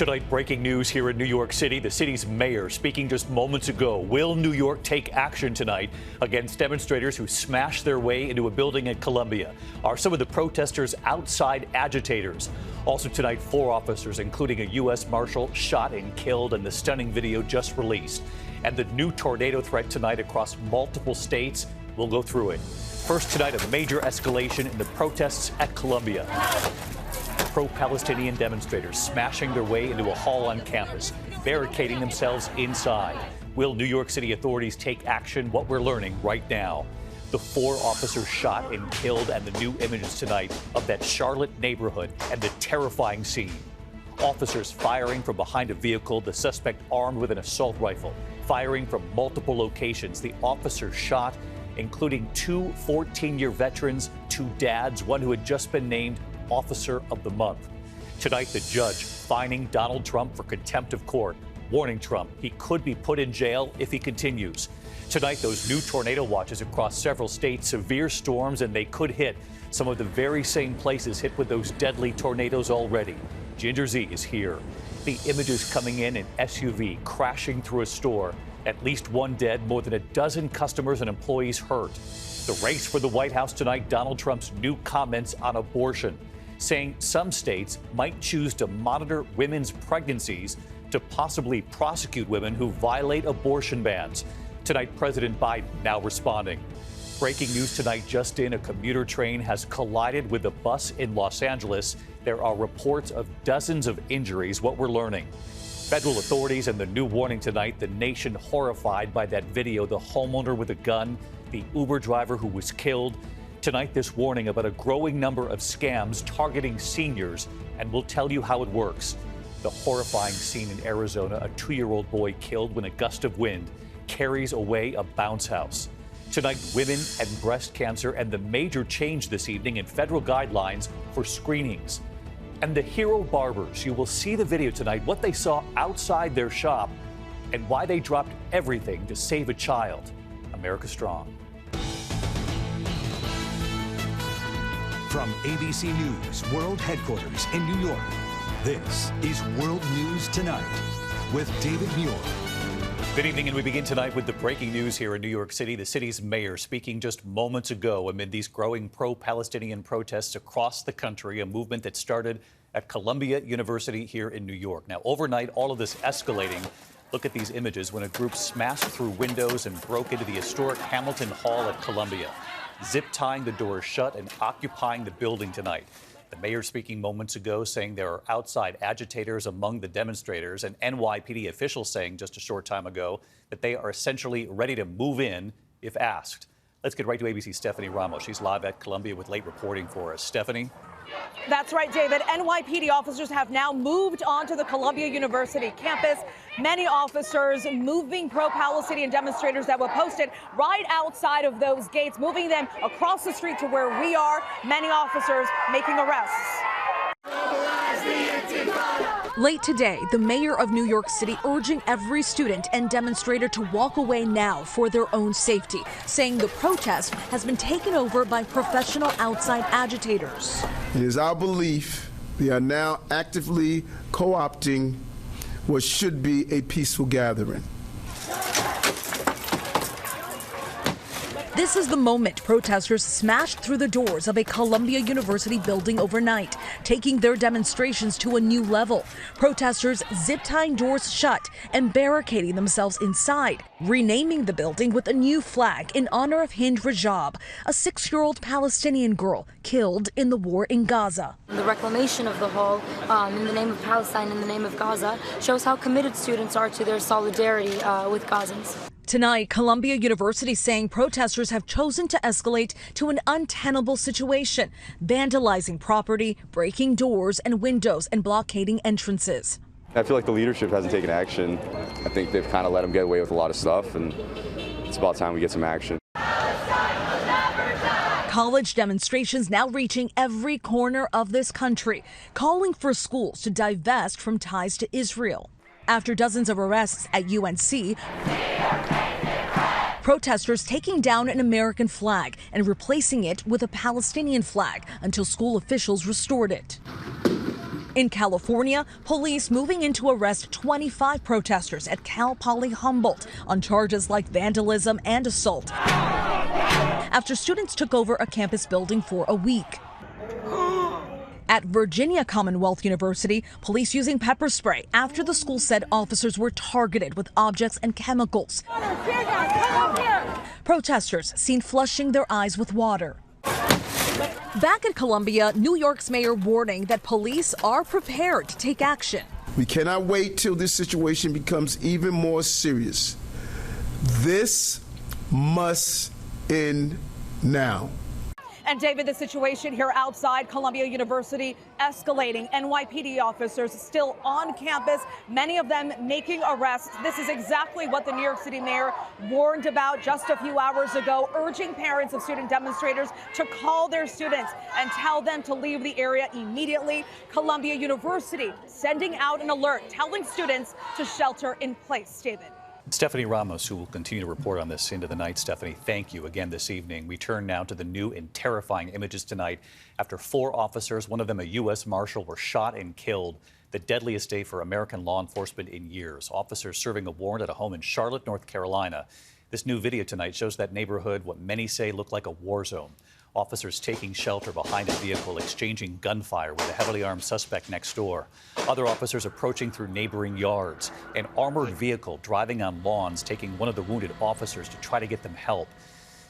Tonight, breaking news here in New York City. The city's mayor speaking just moments ago. Will New York take action tonight against demonstrators who smashed their way into a building at Columbia? Are some of the protesters outside agitators? Also tonight, 4 officers, including a U.S. Marshal, shot and killed in the stunning video just released. And the new tornado threat tonight across multiple states. We'll go through it. First tonight, a major escalation in the protests at Columbia. Pro-Palestinian demonstrators smashing their way into a hall on campus, barricading themselves inside. Will New York City authorities take action? What we're learning right now. The 4 officers shot and killed, and the new images tonight of that Charlotte neighborhood and the terrifying scene. Officers firing from behind a vehicle, the suspect armed with an assault rifle, firing from multiple locations. The officers shot, including 2 14-year veterans, 2 dads, one who had just been named Officer of the Month. Tonight, the judge fining Donald Trump for contempt of court, warning Trump he could be put in jail if he continues. Tonight, those new tornado watches across several states, severe storms, and they could hit some of the very same places hit with those deadly tornadoes already. Ginger Z is here. The images coming in an SUV crashing through a store. At least 1 dead, more than a dozen customers and employees hurt. The race for the White House tonight, Donald Trump's new comments on abortion, saying some states might choose to monitor women's pregnancies to possibly prosecute women who violate abortion bans. Tonight, President Biden now responding. Breaking news tonight, just in, a commuter train has collided with a bus in Los Angeles. There are reports of dozens of injuries. What we're learning. Federal authorities and the new warning tonight, the nation horrified by that video, the homeowner with a gun, the Uber driver who was killed. Tonight, this warning about a growing number of scams targeting seniors, and we'll tell you how it works. The horrifying scene in Arizona, a 2-year-old boy killed when a gust of wind carries away a bounce house. Tonight, women and breast cancer, and the major change this evening in federal guidelines for screenings. And the hero barbers, you will see the video tonight, what they saw outside their shop and why they dropped everything to save a child. America Strong. From ABC News World Headquarters in New York, this is World News Tonight with David Muir. Good evening, and we begin tonight with the breaking news here in New York City. The city's mayor speaking just moments ago amid these growing pro-Palestinian protests across the country, a movement that started at Columbia University here in New York. Now, overnight, all of this escalating. Look at these images when a group smashed through windows and broke into the historic Hamilton Hall at Columbia, zip-tying the doors shut and occupying the building tonight. The mayor speaking moments ago saying there are outside agitators among the demonstrators, and NYPD officials saying just a short time ago that they are essentially ready to move in if asked. Let's get right to ABC's Stephanie Ramos. She's live at Columbia with late reporting for us. Stephanie? That's right, David. NYPD officers have now moved onto the Columbia University campus. Many officers moving pro-Palestinian demonstrators that were posted right outside of those gates, moving them across the street to where we are. Many officers making arrests. Late today, the mayor of New York City urging every student and demonstrator to walk away now for their own safety, saying the protest has been taken over by professional outside agitators. It is our belief they are now actively co-opting what should be a peaceful gathering. This is the moment protesters smashed through the doors of a Columbia University building overnight, taking their demonstrations to a new level. Protesters zip-tying doors shut and barricading themselves inside, renaming the building with a new flag in honor of Hind Rajab, a 6-year-old Palestinian girl killed in the war in Gaza. The reclamation of the hall in the name of Palestine, in the name of Gaza, shows how committed students are to their solidarity with Gazans. Tonight, Columbia University saying protesters have chosen to escalate to an untenable situation, vandalizing property, breaking doors and windows, and blockading entrances. I feel like the leadership hasn't taken action. I think they've kind of let them get away with a lot of stuff, and it's about time we get some action. College demonstrations now reaching every corner of this country, calling for schools to divest from ties to Israel. After dozens of arrests at UNC, protesters taking down an American flag and replacing it with a Palestinian flag until school officials restored it. In California, police moving in to arrest 25 protesters at Cal Poly Humboldt on charges like vandalism and assault after students took over a campus building for a week. At Virginia Commonwealth University, police using pepper spray after the school said officers were targeted with objects and chemicals. Protesters seen flushing their eyes with water. Back at Columbia, New York's mayor warning that police are prepared to take action. We cannot wait till this situation becomes even more serious. This must end now. And David, the situation here outside Columbia University escalating. NYPD officers still on campus, many of them making arrests. This is exactly what the New York City mayor warned about just a few hours ago, urging parents of student demonstrators to call their students and tell them to leave the area immediately. Columbia University sending out an alert, telling students to shelter in place. David. Stephanie Ramos, who will continue to report on this into the night. Stephanie, thank you again this evening. We turn now to the new and terrifying images tonight after 4 officers, one of them a U.S. Marshal, were shot and killed. The deadliest day for American law enforcement in years. Officers serving a warrant at a home in Charlotte, North Carolina. This new video tonight shows that neighborhood, what many say looked like a war zone. Officers taking shelter behind a vehicle, exchanging gunfire with a heavily armed suspect next door. Other officers approaching through neighboring yards. An armored vehicle driving on lawns, taking one of the wounded officers to try to get them help.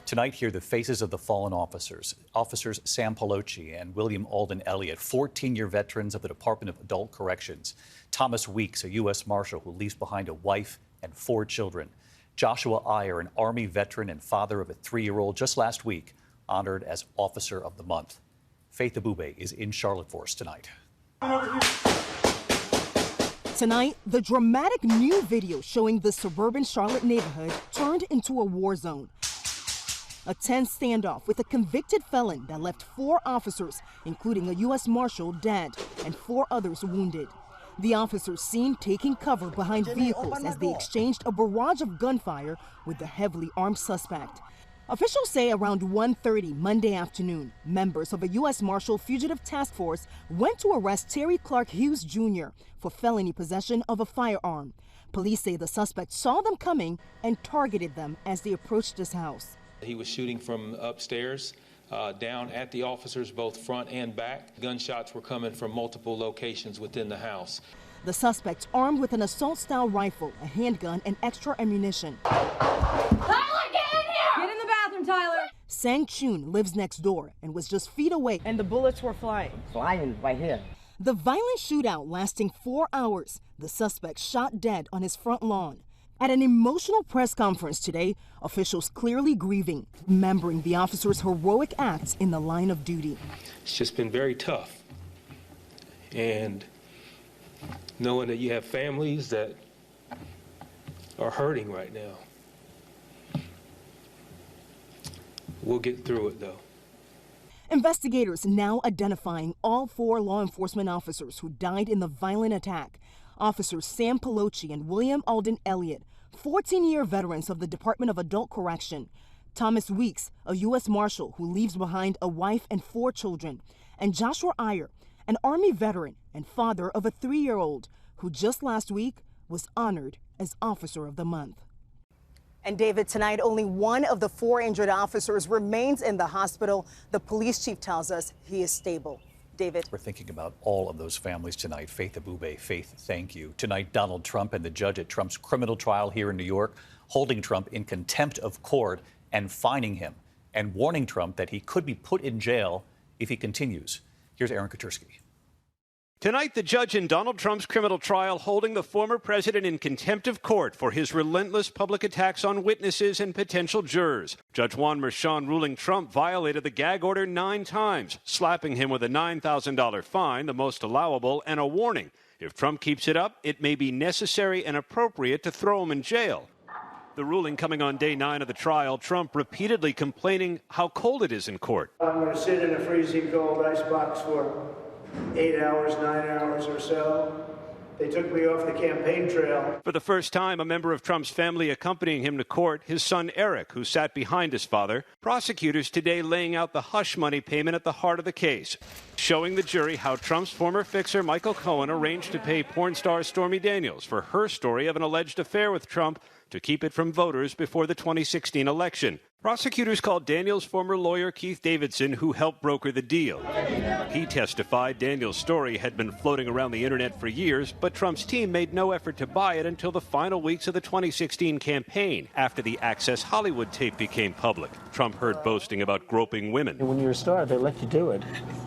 Tonight, hear the faces of the fallen officers. Officers Sam Pelosi and William Alden Elliott, 14-year veterans of the Department of Adult Corrections. Thomas Weeks, a U.S. Marshal who leaves behind a wife and 4 children. Joshua Iyer, an Army veteran and father of a 3-year-old, just last week honored as Officer of the Month. Faith Abubey is in Charlotte for us tonight. Tonight, the dramatic new video showing the suburban Charlotte neighborhood turned into a war zone. A tense standoff with a convicted felon that left 4 officers, including a U.S. Marshal, dead and 4 others wounded. The officers seen taking cover behind vehicles as they exchanged a barrage of gunfire with the heavily armed suspect. Officials say around 1:30 Monday afternoon, members of a U.S. Marshal Fugitive Task Force went to arrest Terry Clark Hughes Jr. for felony possession of a firearm. Police say the suspect saw them coming and targeted them as they approached his house. He was shooting from upstairs down at the officers, both front and back. Gunshots were coming from multiple locations within the house. The suspect armed with an assault-style rifle, a handgun, and extra ammunition. Tyler. Sang Chun lives next door and was just feet away. And the bullets were flying right here. The violent shootout lasting 4 hours. The suspect shot dead on his front lawn. At an emotional press conference today, officials clearly grieving, remembering the officers' heroic acts in the line of duty. It's just been very tough. And knowing that you have families that are hurting right now. We'll get through it, though. Investigators now identifying all 4 law enforcement officers who died in the violent attack. Officers Sam Pelosi and William Alden Elliott, 14-year veterans of the Department of Adult Correction. Thomas Weeks, a U.S. Marshal who leaves behind a wife and 4 children. And Joshua Iyer, an Army veteran and father of a 3-year-old who just last week was honored as Officer of the Month. And David, tonight only one of the 4 injured officers remains in the hospital. The police chief tells us he is stable. David. We're thinking about all of those families tonight. Faith Abubey. Faith, thank you. Tonight, Donald Trump and the judge at Trump's criminal trial here in New York holding Trump in contempt of court and fining him and warning Trump that he could be put in jail if he continues. Here's Aaron Katersky. Tonight, the judge in Donald Trump's criminal trial holding the former president in contempt of court for his relentless public attacks on witnesses and potential jurors. Judge Juan Merchan ruling Trump violated the gag order 9 times, slapping him with a $9,000 fine, the most allowable, and a warning. If Trump keeps it up, it may be necessary and appropriate to throw him in jail. The ruling coming on day 9 of the trial, Trump repeatedly complaining how cold it is in court. I'm going to sit in a freezing cold icebox for 8 hours, 9 hours or so. They took me off the campaign trail. For the first time, a member of Trump's family accompanying him to court, his son Eric, who sat behind his father. Prosecutors today laying out the hush money payment at the heart of the case, showing the jury how Trump's former fixer Michael Cohen arranged to pay porn star Stormy Daniels for her story of an alleged affair with Trump to keep it from voters before the 2016 election. Prosecutors called Daniels' former lawyer Keith Davidson, who helped broker the deal. He testified Daniels' story had been floating around the internet for years, but Trump's team made no effort to buy it until the final weeks of the 2016 campaign, after the Access Hollywood tape became public. Trump heard boasting about groping women. When you're a star, they let you do it.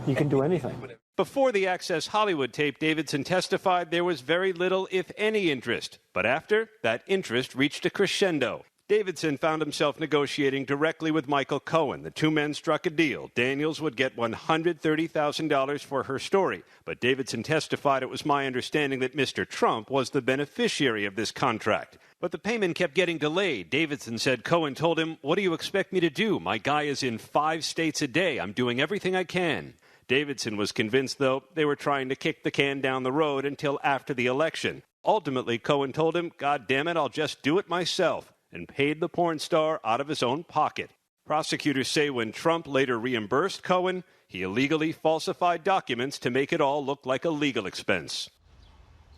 You can do anything. Before the Access Hollywood tape, Davidson testified there was very little, if any, interest. But after, that interest reached a crescendo. Davidson found himself negotiating directly with Michael Cohen. The two men struck a deal. Daniels would get $130,000 for her story. But Davidson testified it was my understanding that Mr. Trump was the beneficiary of this contract. But the payment kept getting delayed. Davidson said Cohen told him, "What do you expect me to do? My guy is in 5 states a day. I'm doing everything I can." Davidson was convinced, though, they were trying to kick the can down the road until after the election. Ultimately, Cohen told him, "God damn it, I'll just do it myself," and paid the porn star out of his own pocket. Prosecutors say when Trump later reimbursed Cohen, he illegally falsified documents to make it all look like a legal expense.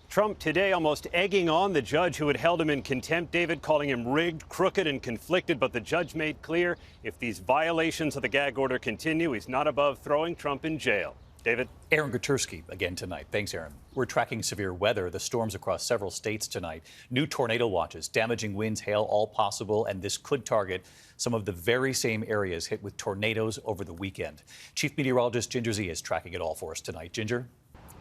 Trump today almost egging on the judge who had held him in contempt, David, calling him rigged, crooked, and conflicted. But the judge made clear if these violations of the gag order continue, he's not above throwing Trump in jail. David? Aaron Katersky again tonight. Thanks, Aaron. We're tracking severe weather, the storms across several states tonight. New tornado watches, damaging winds, hail, all possible, and this could target some of the very same areas hit with tornadoes over the weekend. Chief Meteorologist Ginger Z is tracking it all for us tonight. Ginger?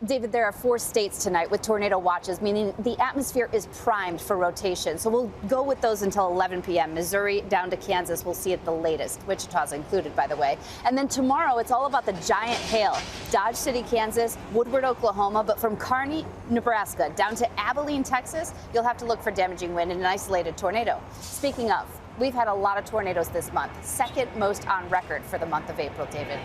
David, there are 4 states tonight with tornado watches, meaning the atmosphere is primed for rotation. So we'll go with those until 11 p.m. Missouri down to Kansas, we'll see it the latest. Wichita's included, by the way. And then tomorrow, it's all about the giant hail. Dodge City, Kansas, Woodward, Oklahoma, but from Kearney, Nebraska, down to Abilene, Texas, you'll have to look for damaging wind and an isolated tornado. Speaking of, we've had a lot of tornadoes this month, second most on record for the month of April, David.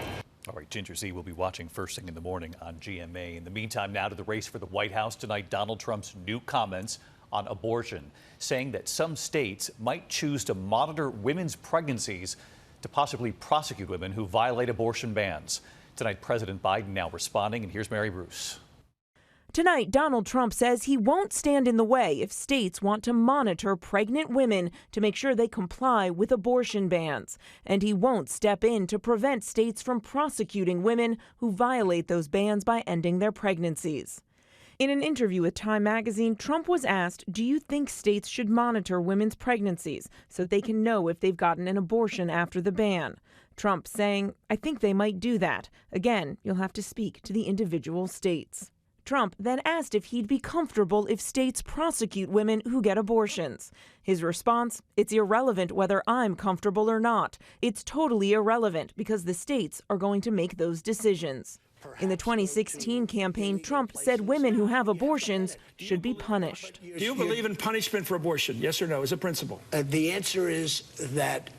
All right, Ginger Z will be watching first thing in the morning on GMA. In the meantime, now to the race for the White House tonight. Donald Trump's new comments on abortion, saying that some states might choose to monitor women's pregnancies to possibly prosecute women who violate abortion bans. Tonight, President Biden now responding, and here's Mary Bruce. Tonight, Donald Trump says he won't stand in the way if states want to monitor pregnant women to make sure they comply with abortion bans. And he won't step in to prevent states from prosecuting women who violate those bans by ending their pregnancies. In an interview with Time magazine, Trump was asked, do you think states should monitor women's pregnancies so they can know if they've gotten an abortion after the ban? Trump saying, I think they might do that. Again, you'll have to speak to the individual states. Trump then asked if he'd be comfortable if states prosecute women who get abortions. His response, it's irrelevant whether I'm comfortable or not. It's totally irrelevant because the states are going to make those decisions. In the 2016 campaign, Trump said women who have abortions should be punished. Do you believe in punishment for abortion? Yes or no, as a principle? The answer is that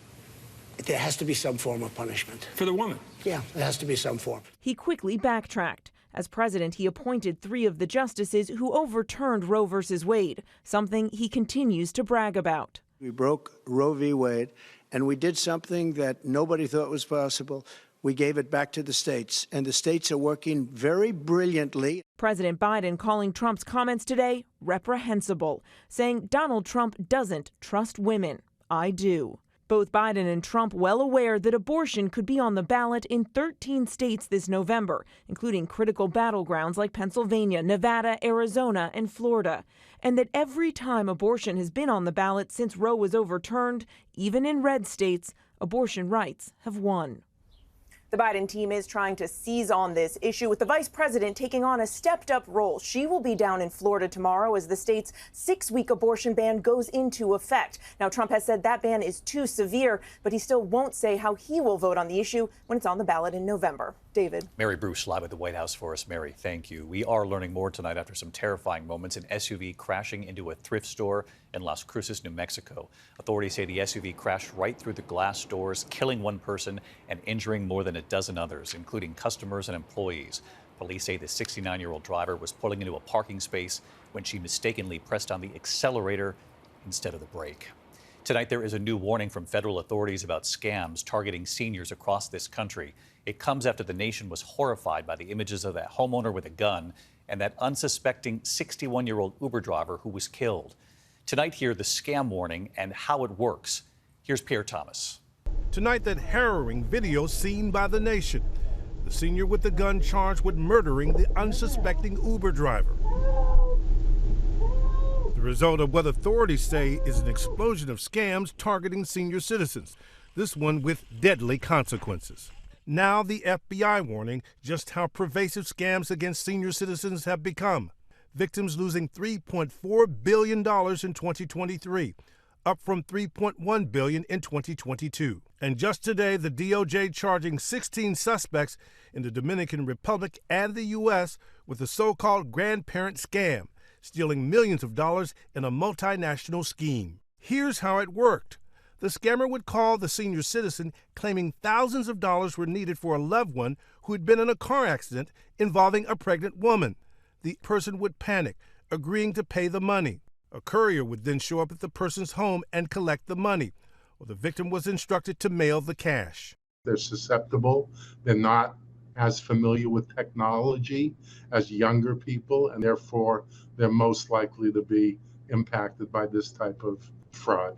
there has to be some form of punishment. For the woman? Yeah, there has to be some form. He quickly backtracked. As president, he appointed 3 of the justices who overturned Roe v. Wade, something he continues to brag about. We broke Roe v. Wade, and we did something that nobody thought was possible. We gave it back to the states, and the states are working very brilliantly. President Biden calling Trump's comments today reprehensible, saying Donald Trump doesn't trust women. I do. Both Biden and Trump well aware that abortion could be on the ballot in 13 states this November, including critical battlegrounds like Pennsylvania, Nevada, Arizona, and Florida, and that every time abortion has been on the ballot since Roe was overturned, even in red states, abortion rights have won. The Biden team is trying to seize on this issue, with the vice president taking on a stepped-up role. She will be down in Florida tomorrow as the state's 6-week abortion ban goes into effect. Now, Trump has said that ban is too severe, but he still won't say how he will vote on the issue when it's on the ballot in November. David. Mary Bruce live at the White House for us. Mary, thank you. We are learning more tonight after some terrifying moments. An SUV crashing into a thrift store in Las Cruces, New Mexico. Authorities say the SUV crashed right through the glass doors, killing 1 person and injuring more than a dozen others, including customers and employees. Police say the 69-year-old driver was pulling into a parking space when she mistakenly pressed on the accelerator instead of the brake. Tonight, there is a new warning from federal authorities about scams targeting seniors across this country. It comes after the nation was horrified by the images of that homeowner with a gun and that unsuspecting 61-year-old Uber driver who was killed. Tonight, hear the scam warning and how it works. Here's Pierre Thomas. Tonight, that harrowing video seen by the nation. The senior with the gun charged with murdering the unsuspecting Uber driver. The result of what authorities say is an explosion of scams targeting senior citizens, this one with deadly consequences. Now the FBI warning just how pervasive scams against senior citizens have become. Victims losing $3.4 billion in 2023, up from $3.1 billion in 2022. And just today, the DOJ charging 16 suspects in the Dominican Republic and the U.S. with the so-called grandparent scam, stealing millions of dollars in a multinational scheme. Here's how it worked. The scammer would call the senior citizen claiming thousands of dollars were needed for a loved one who had been in a car accident involving a pregnant woman. The person would panic, agreeing to pay the money. A courier would then show up at the person's home and collect the money, or the victim was instructed to mail the cash. They're susceptible. They're not as familiar with technology as younger people, and therefore they're most likely to be impacted by this type of fraud.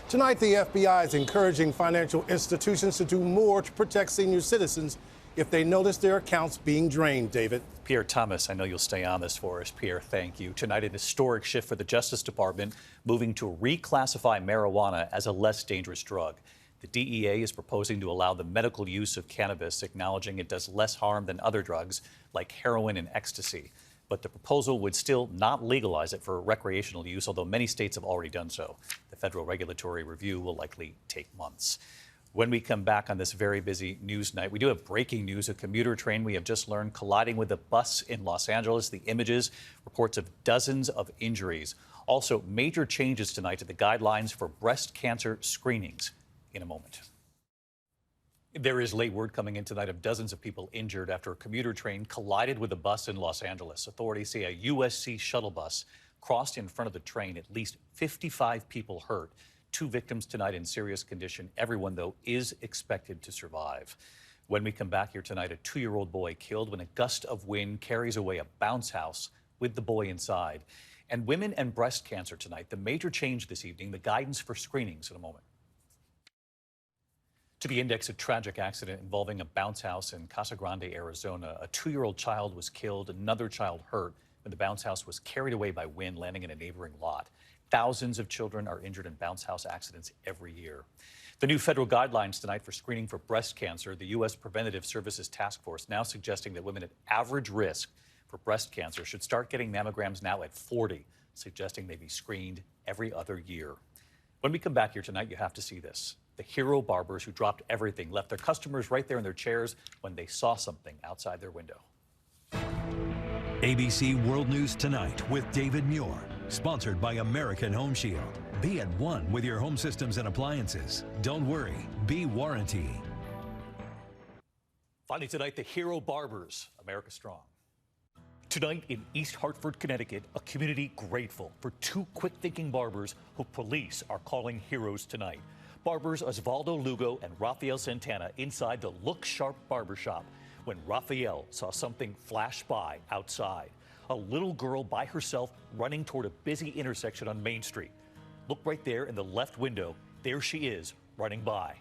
Tonight, the FBI is encouraging financial institutions to do more to protect senior citizens if they notice their accounts being drained, David. Pierre Thomas, I know you'll stay on this for us. Pierre, thank you. Tonight, an historic shift for the Justice Department, moving to reclassify marijuana as a less dangerous drug. The DEA is proposing to allow the medical use of cannabis, acknowledging it does less harm than other drugs like heroin and ecstasy. But the proposal would still not legalize it for recreational use, although many states have already done so. The federal regulatory review will likely take months. When we come back on this very busy news night, we do have breaking news. A commuter train, we have just learned, colliding with a bus in Los Angeles. The images, reports of dozens of injuries. Also, major changes tonight to the guidelines for breast cancer screenings. In a moment. There is late word coming in tonight of dozens of people injured after a commuter train collided with a bus in Los Angeles. Authorities say a USC shuttle bus crossed in front of the train. At least 55 people hurt. 2 victims tonight in serious condition. Everyone, though, is expected to survive. When we come back here tonight, a 2-year-old boy killed when a gust of wind carries away a bounce house with the boy inside. And women and breast cancer tonight. The major change this evening, the guidance for screenings in a moment. To the index, a tragic accident involving a bounce house in Casa Grande, Arizona. A 2-year-old child was killed, another child hurt when the bounce house was carried away by wind, landing in a neighboring lot. Thousands of children are injured in bounce house accidents every year. The new federal guidelines tonight for screening for breast cancer, the U.S. Preventative Services Task Force now suggesting that women at average risk for breast cancer should start getting mammograms now at 40, suggesting they be screened every other year. When we come back here tonight, you have to see this. The hero barbers who dropped everything, left their customers right there in their chairs when they saw something outside their window. ABC World News Tonight with David Muir, sponsored by American Home Shield. Be at one with your home systems and appliances. Don't worry, be warranty. Finally tonight, the hero barbers, America Strong. Tonight in East Hartford, Connecticut, a community grateful for 2 quick-thinking barbers who police are calling heroes tonight. Barbers Osvaldo Lugo and Rafael Santana inside the Look Sharp barbershop when Rafael saw something flash by outside. A little girl by herself running toward a busy intersection on Main Street. Look right there in the left window. There she is, running by.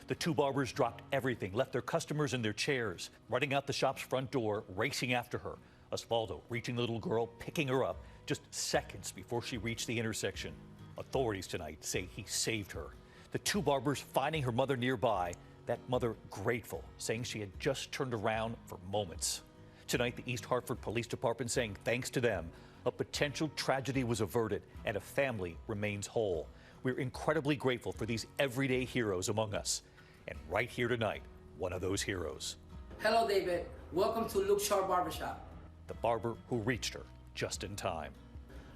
The 2 barbers dropped everything, left their customers in their chairs, running out the shop's front door, racing after her. Osvaldo reaching the little girl, picking her up just seconds before she reached the intersection. Authorities tonight say he saved her. The 2 barbers finding her mother nearby, that mother grateful, saying she had just turned around for moments. Tonight, the East Hartford Police Department saying thanks to them, a potential tragedy was averted and a family remains whole. We're incredibly grateful for these everyday heroes among us. And right here tonight, one of those heroes. Hello, David. Welcome to Look Sharp Barbershop. The barber who reached her just in time.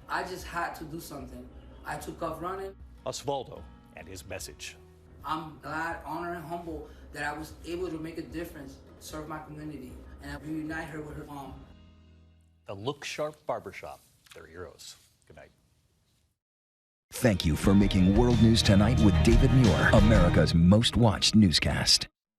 I just had to do something. I took off running. Osvaldo and his message. I'm glad, honored, and humble that I was able to make a difference serve my community, and I reunite her with her mom. The Look Sharp Barbershop. They're heroes. Good night. Thank you for making World News Tonight with David Muir, America's most watched newscast.